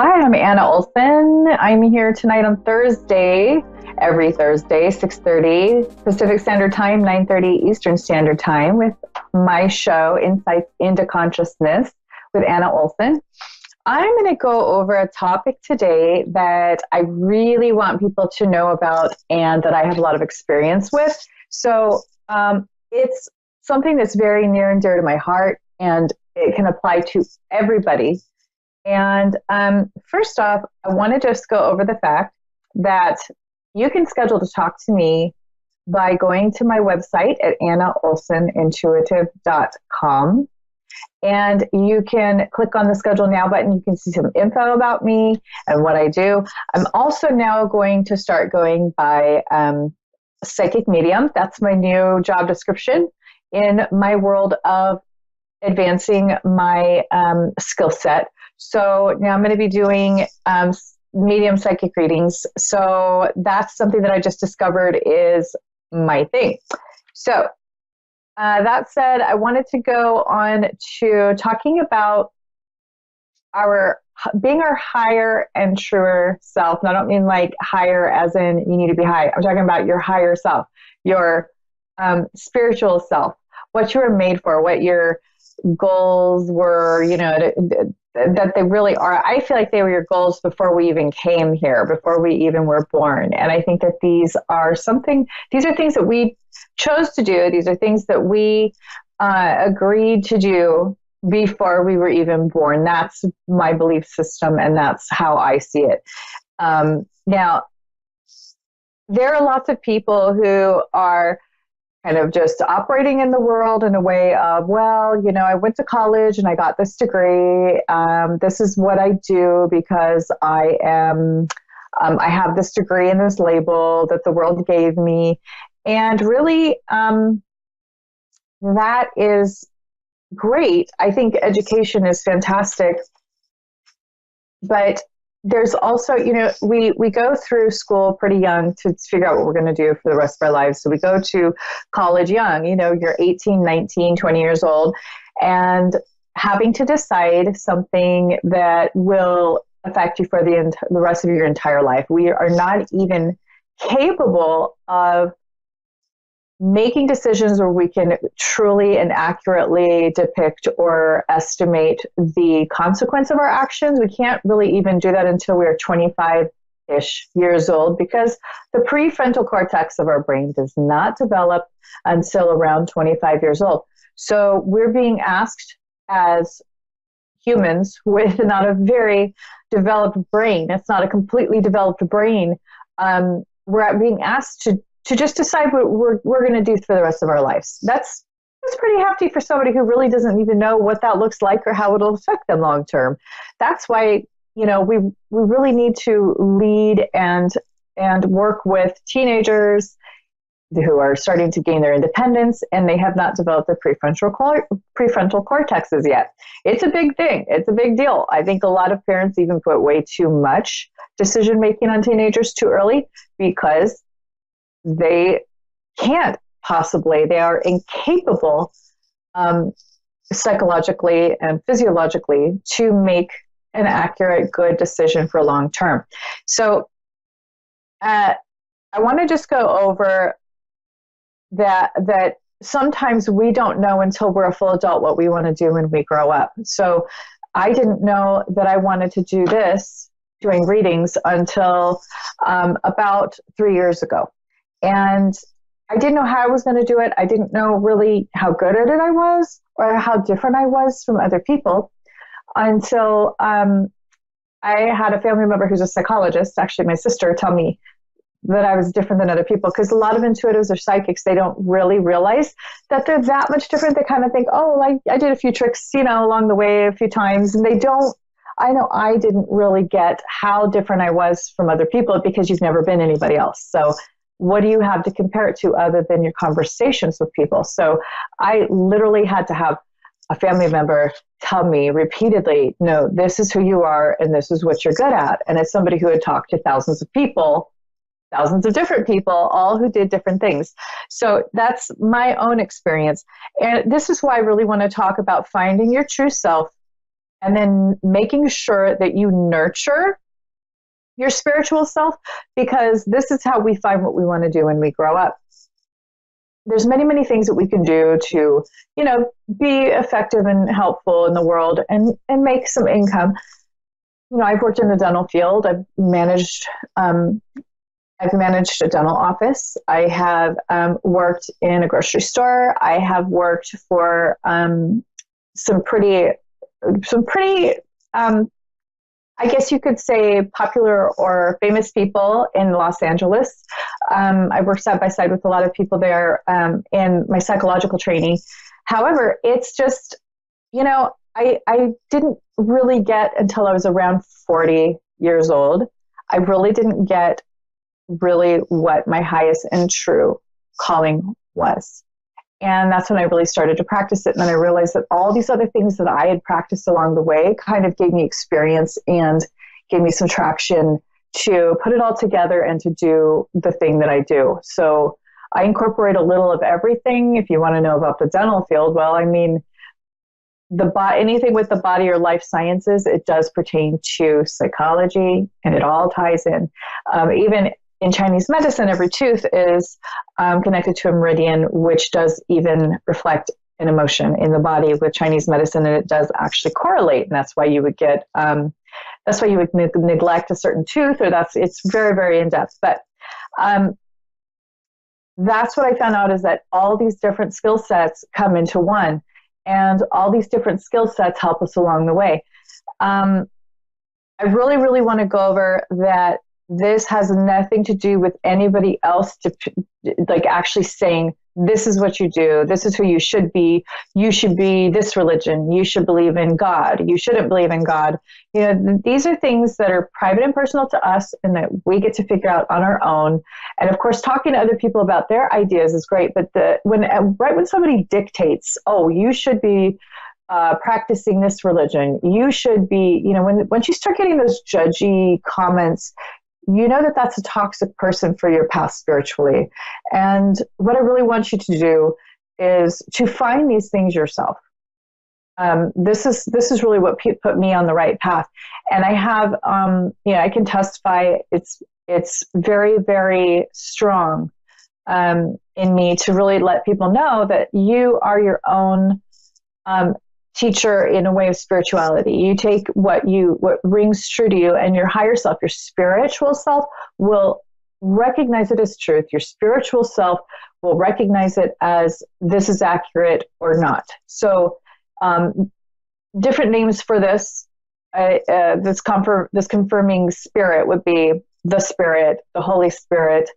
Hi, I'm Anna Olsen. I'm here tonight on Thursday, every Thursday, 6:30 Pacific Standard Time, 9:30 Eastern Standard Time, with my show, Insights into Consciousness with Anna Olsen. I'm going to go over a topic today that I really want people to know about and that I have a lot of experience with. It's something that's very near and dear to my heart, and it can apply to everybody. And first off, I want to just go over the fact that you can schedule to talk to me by going to my website at annaolsenintuitive.com. And you can click on the Schedule Now button. You can see some info about me and what I do. I'm also now going to start going by psychic medium. That's my new job description in my world of advancing my skill set. So now I'm going to be doing medium psychic readings. So that's something that I just discovered is my thing. So that said, I wanted to go on to talking about being our higher and truer self. And I don't mean like higher as in you need to be high. I'm talking about your higher self, your spiritual self, what you were made for, what your goals were, that they really are. I feel like they were your goals before we even came here, before we even were born. And I think that these are things that we chose to do. These are things that we agreed to do before we were even born. That's my belief system, and that's how I see it. Now, there are lots of people who are kind of just operating in the world in a way of, well, I went to college and I got this degree. This is what I do because I have this degree and this label that the world gave me. And really, that is great. I think education is fantastic. But there's also, we go through school pretty young to figure out what we're going to do for the rest of our lives. So we go to college young, you're 18, 19, 20 years old, and having to decide something that will affect you for the rest of your entire life. We are not even capable of making decisions where we can truly and accurately depict or estimate the consequence of our actions. We can't really even do that until we're 25-ish years old, because the prefrontal cortex of our brain does not develop until around 25 years old. So we're being asked as humans with not a very developed brain, it's not a completely developed brain, we're being asked to just decide what we're going to do for the rest of our lives. That's pretty hefty for somebody who really doesn't even know what that looks like or how it'll affect them long term. That's why, we really need to lead and work with teenagers who are starting to gain their independence, and they have not developed their prefrontal cortexes yet. It's a big thing. It's a big deal. I think a lot of parents even put way too much decision making on teenagers too early, because they can't possibly, they are incapable psychologically and physiologically to make an accurate, good decision for long term. So I want to just go over that sometimes we don't know until we're a full adult what we want to do when we grow up. So I didn't know that I wanted to do this, doing readings, until about 3 years ago. And I didn't know how I was going to do it. I didn't know really how good at it I was or how different I was from other people until I had a family member who's a psychologist, actually my sister, tell me that I was different than other people, because a lot of intuitives or psychics, they don't really realize that they're that much different. They kind of think, oh, I did a few tricks, along the way a few times, and they don't. I know I didn't really get how different I was from other people, because you've never been anybody else. So what do you have to compare it to other than your conversations with people? So I literally had to have a family member tell me repeatedly, no, this is who you are and this is what you're good at. And as somebody who had talked to thousands of people, thousands of different people, all who did different things. So that's my own experience. And this is why I really want to talk about finding your true self and then making sure that you nurture your spiritual self, because this is how we find what we want to do when we grow up. There's many, many things that we can do to, be effective and helpful in the world and make some income. I've worked in the dental field. I've managed a dental office. I have worked in a grocery store. I have worked for some pretty, I guess you could say, popular or famous people in Los Angeles. I've worked side by side with a lot of people there in my psychological training. However, it's just, I didn't really get until I was around 40 years old. I really didn't get really what my highest and true calling was. And that's when I really started to practice it. And then I realized that all these other things that I had practiced along the way kind of gave me experience and gave me some traction to put it all together and to do the thing that I do. So I incorporate a little of everything. If you want to know about the dental field, well, I mean, anything with the body or life sciences, it does pertain to psychology, and it all ties in. Even in Chinese medicine, every tooth is connected to a meridian, which does even reflect an emotion in the body with Chinese medicine, and it does actually correlate. And that's why you would get, neglect a certain tooth, or it's very, very in depth. But that's what I found out, is that all these different skill sets come into one, and all these different skill sets help us along the way. I really, really want to go over that. This has nothing to do with anybody else actually saying, this is what you do. This is who you should be. You should be this religion. You should believe in God. You shouldn't believe in God. These are things that are private and personal to us, and that we get to figure out on our own. And of course, talking to other people about their ideas is great. But when somebody dictates, oh, you should be practicing this religion, you should be, once you start getting those judgy comments, that's a toxic person for your path spiritually. And what I really want you to do is to find these things yourself. This is really what put me on the right path. And I have, I can testify, it's very, very strong in me to really let people know that you are your own teacher in a way of spirituality. You take what rings true to you, and your higher self, your spiritual self, will recognize it as truth. Your spiritual self will recognize it as this is accurate or not. So different names for this. This confirming spirit would be the Spirit, the Holy Spirit.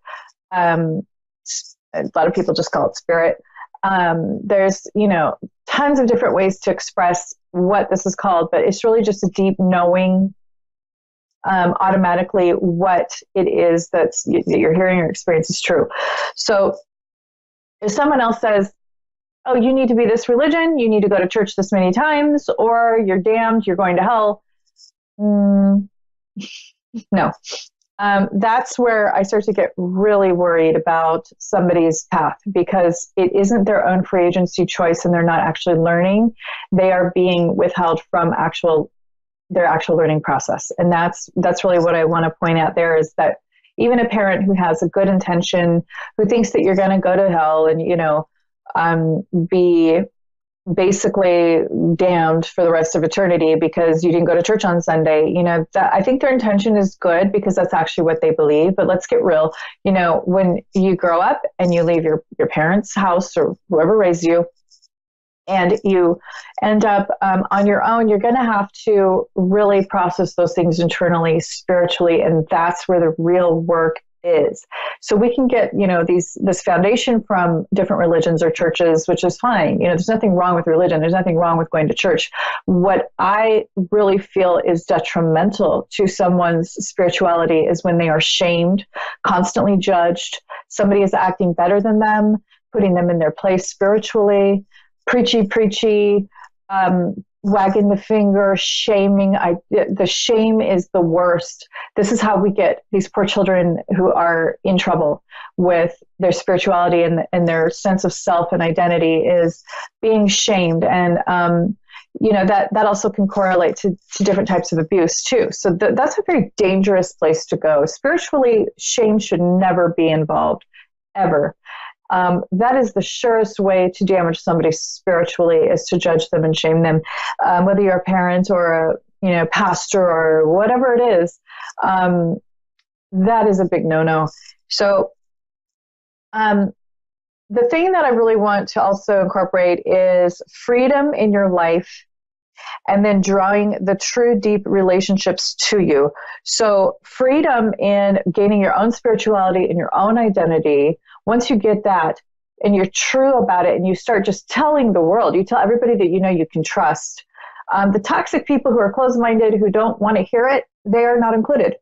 A lot of people just call it spirit. There's, tons of different ways to express what this is called, but it's really just a deep knowing automatically what it is that you're hearing or experience is true. So if someone else says, oh, you need to be this religion, you need to go to church this many times, or you're damned, you're going to hell. No. That's where I start to get really worried about somebody's path, because it isn't their own free agency choice, and they're not actually learning. They are being withheld from their actual learning process. And that's really what I want to point out there, is that even a parent who has a good intention, who thinks that you're going to go to hell and, be basically damned for the rest of eternity because you didn't go to church on Sunday, I think their intention is good, because that's actually what they believe. But let's get real. When you grow up and you leave your parents' house or whoever raised you, and you end up on your own, you're going to have to really process those things internally, spiritually, and that's where the real work is. So we can get, this foundation from different religions or churches, which is fine. There's nothing wrong with religion. There's nothing wrong with going to church. What I really feel is detrimental to someone's spirituality is when they are shamed, constantly judged. Somebody is acting better than them, putting them in their place spiritually, preachy, wagging the finger, shaming. The shame is the worst. This is how we get these poor children who are in trouble with their spirituality and their sense of self and identity, is being shamed. And, that also can correlate to different types of abuse too. So that's a very dangerous place to go. Spiritually, shame should never be involved, ever. That is the surest way to damage somebody spiritually, is to judge them and shame them, whether you're a parent or a pastor or whatever it is. That is a big no-no. So the thing that I really want to also incorporate is freedom in your life, and then drawing the true deep relationships to you. So freedom in gaining your own spirituality and your own identity. Once you get that and you're true about it, and you start just telling the world, you tell everybody that you can trust. The toxic people who are closed-minded, who don't want to hear it, they are not included.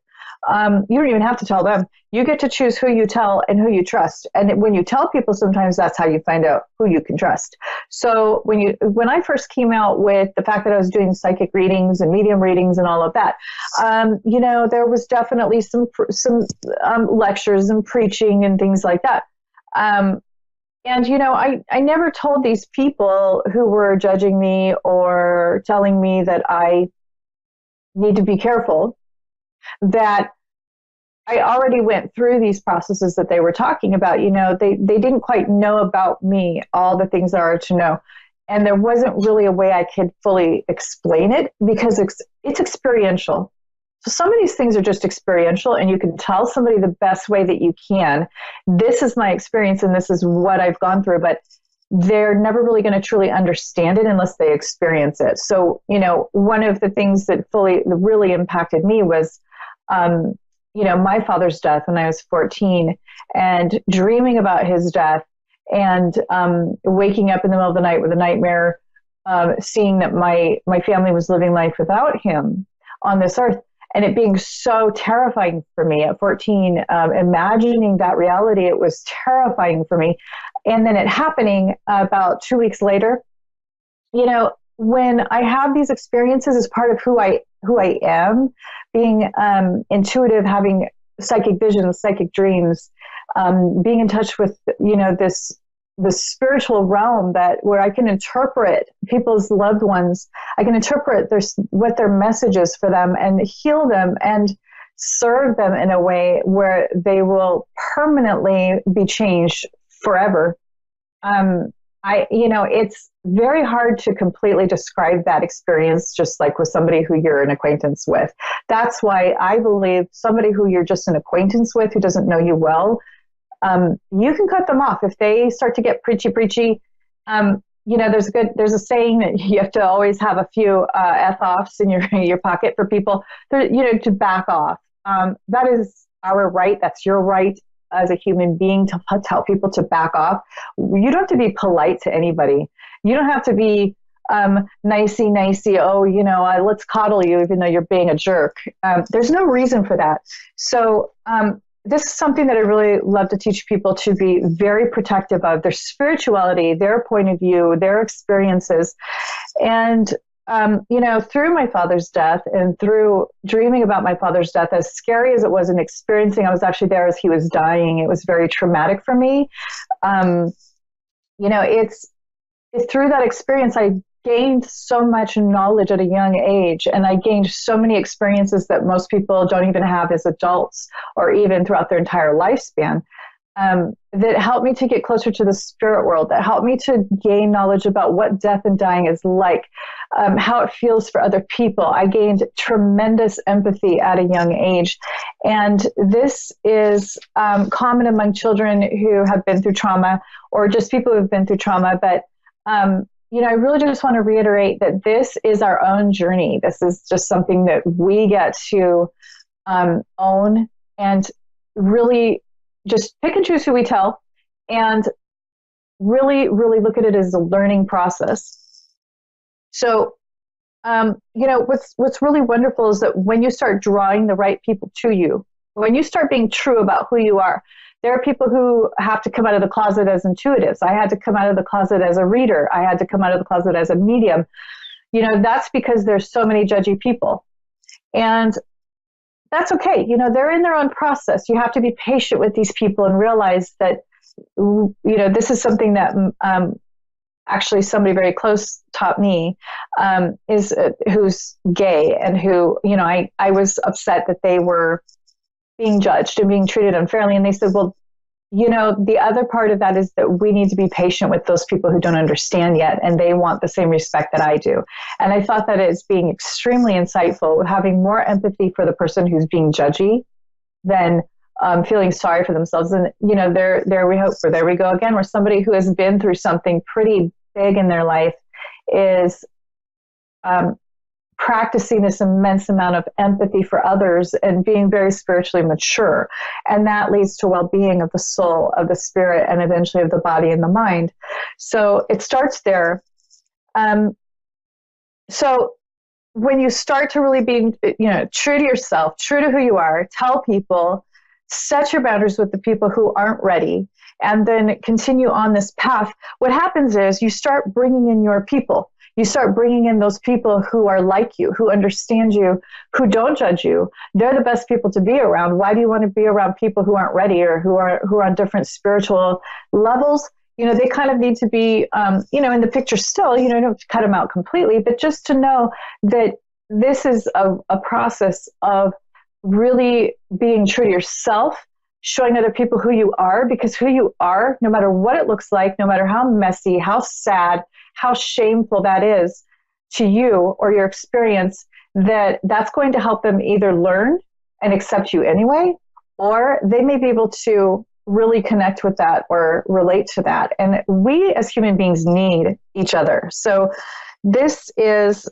You don't even have to tell them. You get to choose who you tell and who you trust. And when you tell people, sometimes that's how you find out who you can trust. So when I first came out with the fact that I was doing psychic readings and medium readings and all of that, there was definitely some lectures and preaching and things like that. And I never told these people who were judging me or telling me that I need to be careful that I already went through these processes that they were talking about. They didn't quite know about me, all the things there are to know. And there wasn't really a way I could fully explain it, because it's experiential. So some of these things are just experiential, and you can tell somebody the best way that you can. This is my experience and this is what I've gone through, but they're never really going to truly understand it unless they experience it. So, one of the things that really impacted me was, my father's death when I was 14, and dreaming about his death, and waking up in the middle of the night with a nightmare, seeing that my family was living life without him on this earth. And it being so terrifying for me at 14, imagining that reality, it was terrifying for me. And then it happening about 2 weeks later. When I have these experiences as part of who I am, being intuitive, having psychic visions, psychic dreams, being in touch with this spiritual realm where I can interpret people's loved ones. I can interpret what their message is for them, and heal them and serve them in a way where they will permanently be changed forever. It's very hard to completely describe that experience, just like with somebody who you're an acquaintance with. That's why I believe somebody who you're just an acquaintance with, who doesn't know you well, you can cut them off if they start to get preachy. There's a saying that you have to always have a few F-offs in your pocket for people, to back off. That is our right. That's your right as a human being to tell people to back off. You don't have to be polite to anybody. You don't have to be nicey. Let's coddle you even though you're being a jerk. There's no reason for that. So this is something that I really love to teach people to be very protective of: their spirituality, their point of view, their experiences. And through my father's death and through dreaming about my father's death, as scary as it was, and experiencing, I was actually there as he was dying. It was very traumatic for me. It's through that experience, I gained so much knowledge at a young age, and I gained so many experiences that most people don't even have as adults, or even throughout their entire lifespan. That helped me to get closer to the spirit world, that helped me to gain knowledge about what death and dying is like, how it feels for other people. I gained tremendous empathy at a young age. And this is common among children who have been through trauma, or just people who have been through trauma. But, I really just want to reiterate that this is our own journey. This is just something that we get to own, and really just pick and choose who we tell, and really, really look at it as a learning process. So, what's really wonderful is that when you start drawing the right people to you, when you start being true about who you are, there are people who have to come out of the closet as intuitives. I had to come out of the closet as a reader. I had to come out of the closet as a medium. That's because there's so many judgy people. And that's okay. They're in their own process. You have to be patient with these people and realize that, this is something that actually somebody very close taught me, is who's gay and who, I was upset that they were being judged and being treated unfairly. And they said, well, the other part of that is that we need to be patient with those people who don't understand yet, and they want the same respect that I do. And I thought that it's being extremely insightful, having more empathy for the person who's being judgy than feeling sorry for themselves. And, there we go again, where somebody who has been through something pretty big in their life is practicing this immense amount of empathy for others and being very spiritually mature. And that leads to well-being of the soul, of the spirit, and eventually of the body and the mind. So it starts there. So when you start to really be, true to yourself, true to who you are, tell people, set your boundaries with the people who aren't ready, and then continue on this path, what happens is you start bringing in your people. You start bringing in those people who are like you, who understand you, who don't judge you. They're the best people to be around. Why do you want to be around people who aren't ready or who are on different spiritual levels? They kind of need to be, in the picture still, don't cut them out completely, but just to know that this is a process of really being true to yourself, showing other people who you are, because who you are, no matter what it looks like, no matter how messy, how sad, how shameful that is to you or your experience, that's going to help them either learn and accept you anyway, or they may be able to really connect with that or relate to that. And we as human beings need each other. So this is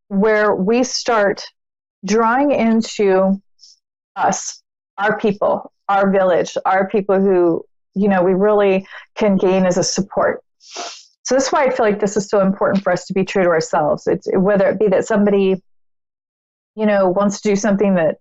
where we start drawing into us, our people, our village, our people who, we really can gain as a support. So that's why I feel like this is so important for us to be true to ourselves. It's whether it be that somebody, wants to do something that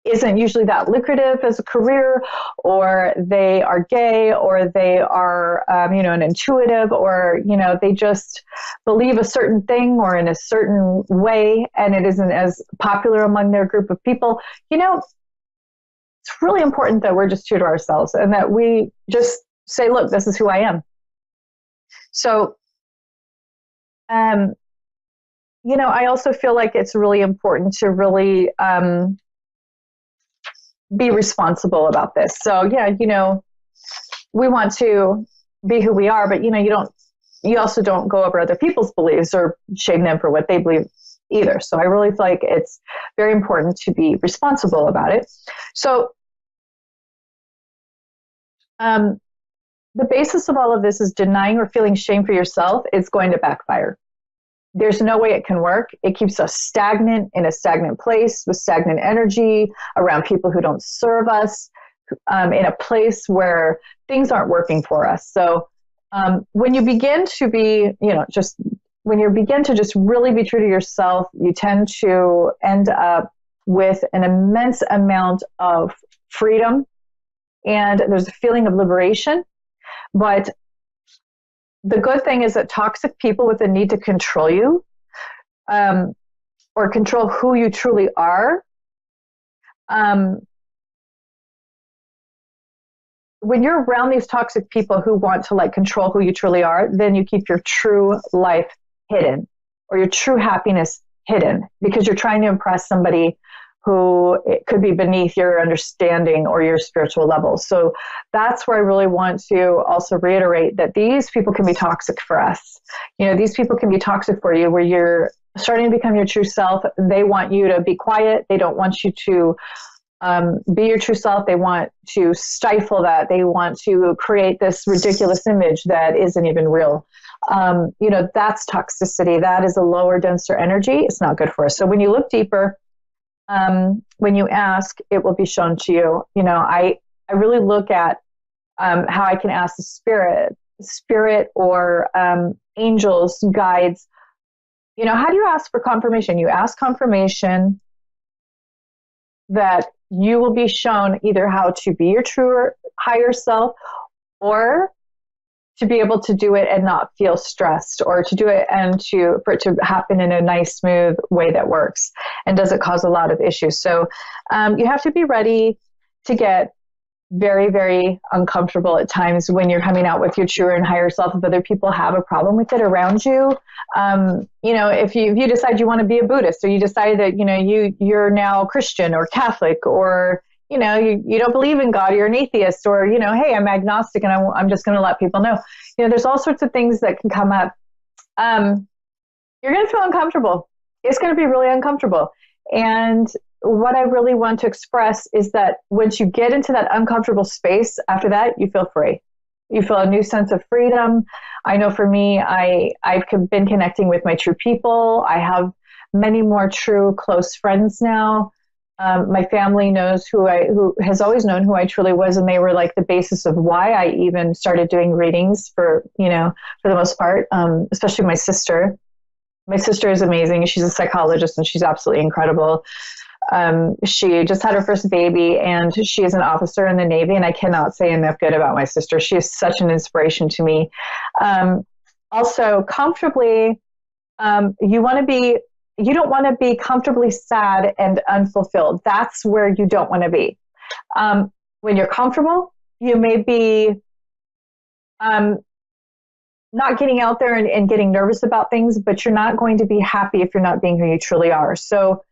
isn't usually that lucrative as a career, or they are gay, or they are, an intuitive, or, they just believe a certain thing or in a certain way, and it isn't as popular among their group of people. It's really important that we're just true to ourselves and that we just say, look, this is who I am. So, I also feel like it's really important to really be responsible about this. So, we want to be who we are, but, you also don't go over other people's beliefs or shame them for what they believe either. So I really feel like it's very important to be responsible about it. So, the basis of all of this is denying or feeling shame for yourself is going to backfire. There's no way it can work. It keeps us stagnant in a stagnant place with stagnant energy around people who don't serve us, in a place where things aren't working for us. So when you begin to be, when you begin to just really be true to yourself, you tend to end up with an immense amount of freedom, and there's a feeling of liberation. But the good thing is that toxic people with a need to control you, or control who you truly are, when you're around these toxic people who want to control who you truly are, then you keep your true life hidden, or your true happiness hidden, because you're trying to impress somebody who it could be beneath your understanding or your spiritual level. So that's where I really want to also reiterate that these people can be toxic for us. These people can be toxic for you, where you're starting to become your true self. They want you to be quiet. They don't want you to be your true self. They want to stifle that. They want to create this ridiculous image that isn't even real. That's toxicity. That is a lower, denser energy. It's not good for us. So when you look deeper, when you ask, it will be shown to you. I really look at how I can ask the spirit or angels, guides. How do you ask for confirmation? You ask confirmation that you will be shown either how to be your true higher self, or to be able to do it and not feel stressed, or to do it and for it to happen in a nice, smooth way that works and doesn't cause a lot of issues. So you have to be ready to get very, very uncomfortable at times when you're coming out with your truer and higher self. If other people have a problem with it around you, if you decide you want to be a Buddhist, or you decide that, you're now Christian or Catholic, or, you don't believe in God, you're an atheist, or, hey, I'm agnostic and I'm just going to let people know, there's all sorts of things that can come up. You're going to feel uncomfortable. It's going to be really uncomfortable. And what I really want to express is that once you get into that uncomfortable space, after that, you feel free. You feel a new sense of freedom. I know for me, I've been connecting with my true people. I have many more true close friends now. My family knows who has always known who I truly was, and they were like the basis of why I even started doing readings for the most part, especially my sister. My sister is amazing. She's a psychologist and she's absolutely incredible. She just had her first baby, and she is an officer in the Navy, and I cannot say enough good about my sister. She is such an inspiration to me. Also, comfortably, you don't want to be comfortably sad and unfulfilled. That's where you don't want to be. When you're comfortable, you may be not getting out there and getting nervous about things, but you're not going to be happy if you're not being who you truly are. So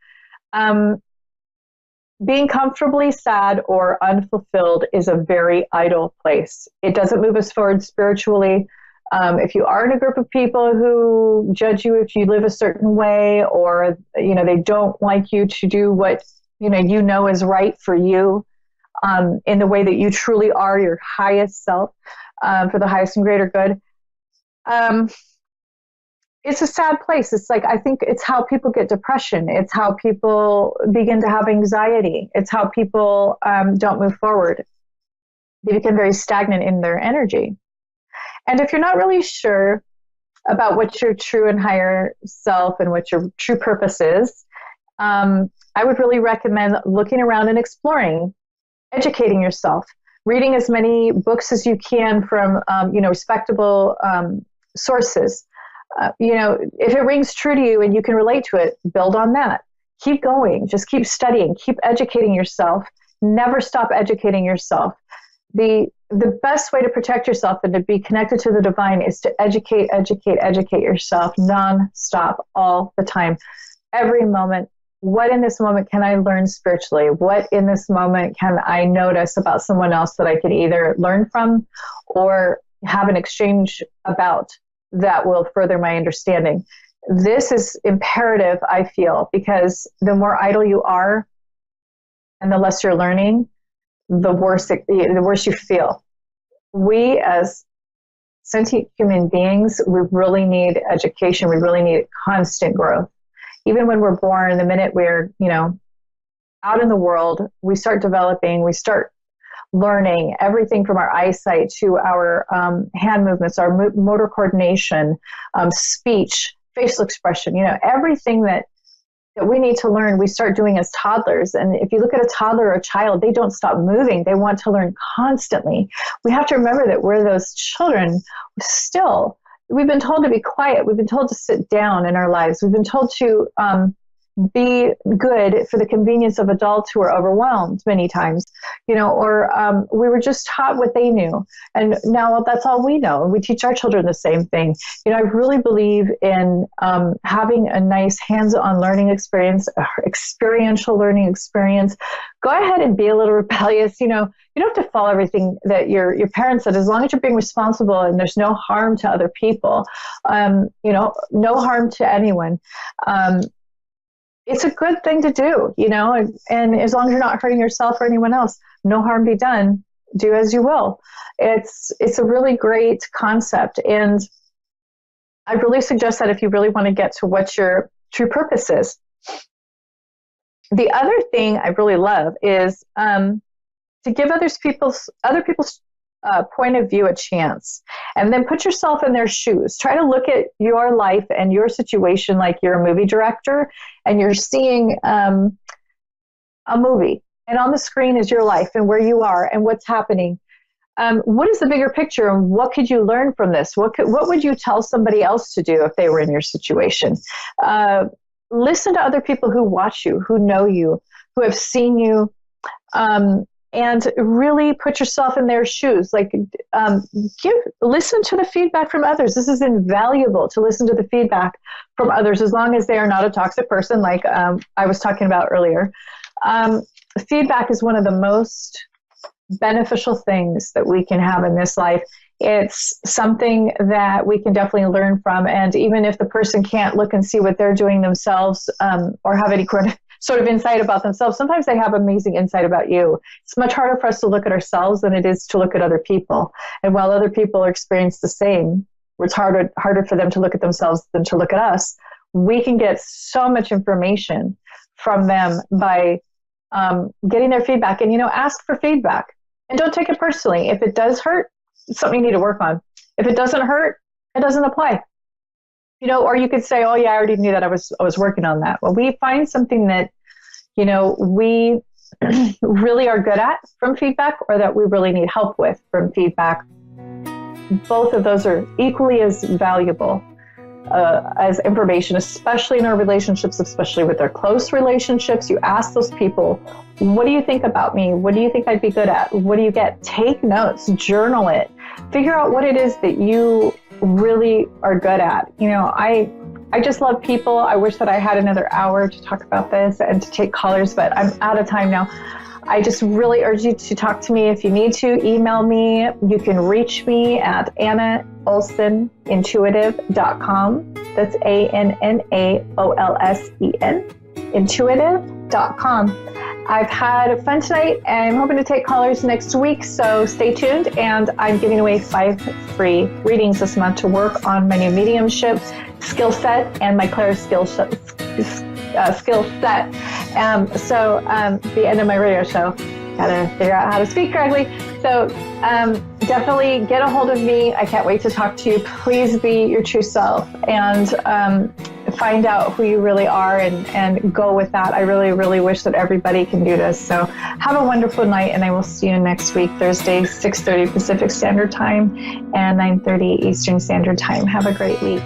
being comfortably sad or unfulfilled is a very idle place. It doesn't move us forward spiritually. If you are in a group of people who judge you if you live a certain way, or they don't like you to do what you know is right for you, in the way that you truly are your highest self, for the highest and greater good. It's a sad place. It's like, I think it's how people get depression. It's how people begin to have anxiety. It's how people don't move forward. They become very stagnant in their energy. And if you're not really sure about what your true and higher self and what your true purpose is, I would really recommend looking around and exploring, educating yourself, reading as many books as you can from respectable sources. If it rings true to you and you can relate to it, build on that. Keep going. Just keep studying. Keep educating yourself. Never stop educating yourself. The best way to protect yourself and to be connected to the divine is to educate yourself non-stop, all the time, every moment. What in this moment can I learn spiritually? What in this moment can I notice about someone else that I can either learn from or have an exchange about that will further my understanding? This is imperative, I feel, because the more idle you are and the less you're learning, the worse you feel. We as sentient human beings, we really need education. We really need constant growth. Even when we're born, the minute we're, out in the world, we start developing, we start learning everything from our eyesight to our hand movements, our motor coordination, speech, facial expression, everything that we need to learn, we start doing as toddlers. And if you look at a toddler or a child, they don't stop moving. They want to learn constantly. We have to remember that we're those children still. We've been told to be quiet. We've been told to sit down in our lives. We've been told to be good for the convenience of adults who are overwhelmed many times, or we were just taught what they knew. And now that's all we know. And we teach our children the same thing. I really believe in having a nice hands-on learning experience, experiential learning experience. Go ahead and be a little rebellious. You don't have to follow everything that your parents said, as long as you're being responsible and there's no harm to other people, no harm to anyone. It's a good thing to do, and as long as you're not hurting yourself or anyone else, no harm be done, do as you will. It's a really great concept. And I really suggest that if you really want to get to what your true purpose is. The other thing I really love is to give other people's point of view a chance, and then put yourself in their shoes. Try to look at your life and your situation like you're a movie director and you're seeing a movie, and on the screen is your life and where you are and what's happening. What is the bigger picture, and what could you learn from this? What would you tell somebody else to do if they were in your situation? Listen to other people who watch you, who know you, who have seen you and really put yourself in their shoes. Like, listen to the feedback from others. This is invaluable to listen to the feedback from others, as long as they are not a toxic person, like I was talking about earlier. Feedback is one of the most beneficial things that we can have in this life. It's something that we can definitely learn from. And even if the person can't look and see what they're doing themselves, or have any sort of insight about themselves, sometimes they have amazing insight about you. It's much harder for us to look at ourselves than it is to look at other people. And while other people experience the same, it's harder for them to look at themselves than to look at us. We can get so much information from them by getting their feedback. And, ask for feedback. And don't take it personally. If it does hurt, it's something you need to work on. If it doesn't hurt, it doesn't apply. Or you could say, oh yeah, I already knew that. I was working on that. Well, we find something that, we really are good at from feedback, or that we really need help with from feedback. Both of those are equally as valuable as information, especially in our relationships, especially with our close relationships. You ask those people, what do you think about me? What do you think I'd be good at? What do you get? Take notes, journal it, figure out what it is that you really are good at. I just love people. I wish that I had another hour to talk about this and to take callers, but I'm out of time now. I just really urge you to talk to me. If you need to, email me. You can reach me at AnnaOlsenintuitive.com. That's ANNAOLSEN, intuitive.com. I've had fun tonight, and I'm hoping to take callers next week, so stay tuned. And I'm giving away 5 free readings this month to work on my new mediumship skill set and my Claire skill set. The end of my radio show, gotta figure out how to speak correctly. So definitely get a hold of me. I can't wait to talk to you. Please be your true self and find out who you really are and go with that. I really, really wish that everybody can do this. So have a wonderful night, and I will see you next week, Thursday, 6:30 Pacific Standard Time and 9:30 Eastern Standard Time. Have a great week.